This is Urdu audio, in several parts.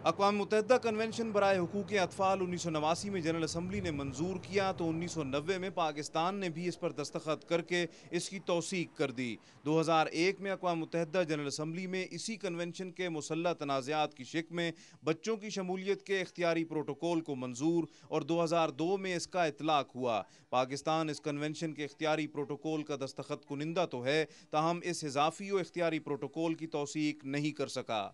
اقوام متحدہ کنونشن برائے حقوق اطفال 1989 میں جنرل اسمبلی نے منظور کیا تو 1990 میں پاکستان نے بھی اس پر دستخط کر کے اس کی توثیق کر دی۔ 2001 میں اقوام متحدہ جنرل اسمبلی میں اسی کنونشن کے مسلح تنازعات کی شق میں بچوں کی شمولیت کے اختیاری پروٹوکول کو منظور اور 2002 میں اس کا اطلاق ہوا۔ پاکستان اس کنونشن کے اختیاری پروٹوکول کا دستخط کنندہ تو ہے، تاہم اس اضافی و اختیاری پروٹوکول کی توثیق نہیں کر سکا۔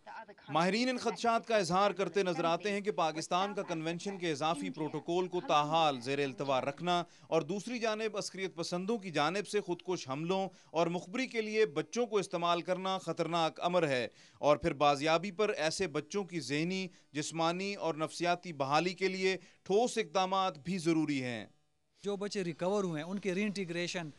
ماہرین ان خدشات کا اظہار کرتے نظر آتے ہیں کہ پاکستان کا کنونشن کے اضافی پروٹوکول کو تاحال زیر التوا رکھنا اور دوسری جانب عسکریت پسندوں کی جانب سے خودکش حملوں اور مخبری کے لیے بچوں کو استعمال کرنا خطرناک امر ہے، اور پھر بازیابی پر ایسے بچوں کی ذہنی، جسمانی اور نفسیاتی بحالی کے لیے ٹھوس اقدامات بھی ضروری ہیں۔ جو بچے ریکور ہوئے ہیں ان کی ری انٹیگریشن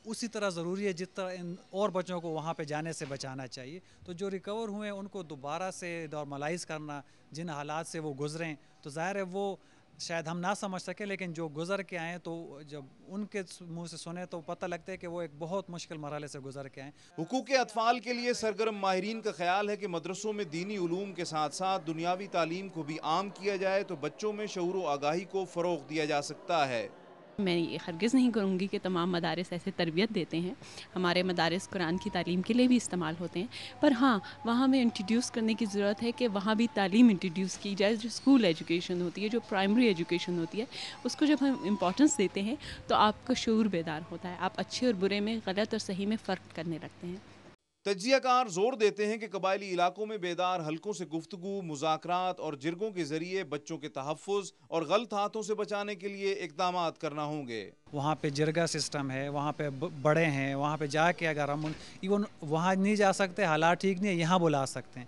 اسی طرح ضروری ہے جس طرح ان اور بچوں کو وہاں پہ جانے سے بچانا چاہیے۔ تو جو ریکور ہوئے ہیں ان کو دوبارہ سے نارملائز کرنا، جن حالات سے وہ گزریں، تو ظاہر ہے وہ شاید ہم نہ سمجھ سکیں، لیکن جو گزر کے آئیں تو جب ان کے منہ سے سنیں تو پتہ لگتا ہے کہ وہ ایک بہت مشکل مرحلے سے گزر کے آئیں۔ حقوق اطفال کے لیے سرگرم ماہرین کا خیال ہے کہ مدرسوں میں دینی علوم کے ساتھ ساتھ دنیاوی تعلیم کو بھی عام کیا جائے تو بچوں میں شعور و آگاہی کو فروغ دیا جا سکتا ہے۔ میں یہ ہرگز نہیں کروں گی کہ تمام مدارس ایسے تربیت دیتے ہیں۔ ہمارے مدارس قرآن کی تعلیم کے لیے بھی استعمال ہوتے ہیں، پر ہاں وہاں ہمیں انٹروڈیوس کرنے کی ضرورت ہے کہ وہاں بھی تعلیم انٹروڈیوس کی جائے۔ جو اسکول ایجوکیشن ہوتی ہے، جو پرائمری ایجوکیشن ہوتی ہے، اس کو جب ہم امپورٹنس دیتے ہیں تو آپ کا شعور بیدار ہوتا ہے، آپ اچھے اور برے میں، غلط اور صحیح میں فرق کرنے لگتے ہیں۔ تجزیہ کار زور دیتے ہیں کہ قبائلی علاقوں میں بیدار حلقوں سے گفتگو، مذاکرات اور جرگوں کے ذریعے بچوں کے تحفظ اور غلط ہاتھوں سے بچانے کے لیے اقدامات کرنا ہوں گے۔ وہاں پہ جرگا سسٹم ہے، وہاں پہ بڑے ہیں، وہاں پہ جا کے اگر ہم ایون وہاں نہیں جا سکتے، حالات ٹھیک نہیں ہے، یہاں بلا سکتے ہیں۔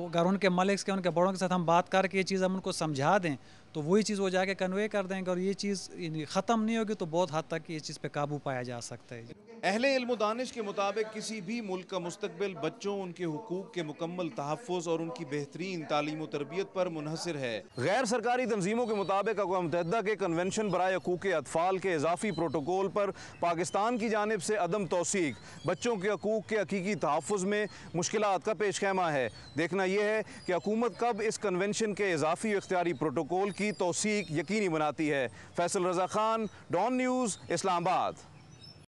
اگر ان کے ملکس کے، ان کے بڑوں کے ساتھ ہم بات کر کے یہ چیز ہم ان کو سمجھا دیں تو وہی چیز وہ جا کے کنوے کر دیں گے، اور یہ چیز ختم نہیں ہوگی تو بہت حد تک اس چیز پہ قابو پایا جا سکتا ہے۔ اہل علم و دانش کے مطابق کسی بھی ملک کا مستقبل بچوں، ان کے حقوق کے مکمل تحفظ اور ان کی بہترین تعلیم و تربیت پر منحصر ہے۔ غیر سرکاری تنظیموں کے مطابق اقوام متحدہ کے کنونشن برائے حقوق اطفال کے اضافی پروٹوکول پر پاکستان کی جانب سے عدم توثیق بچوں کے حقوق کے حقیقی تحفظ میں مشکلات کا پیش خیمہ ہے۔ دیکھنا یہ ہے کہ حکومت کب اس کنونشن کے اضافی اختیاری پروٹوکول کی توثیق یقینی بناتی ہے۔ فیصل رضا خان، ڈان نیوز، اسلام آباد۔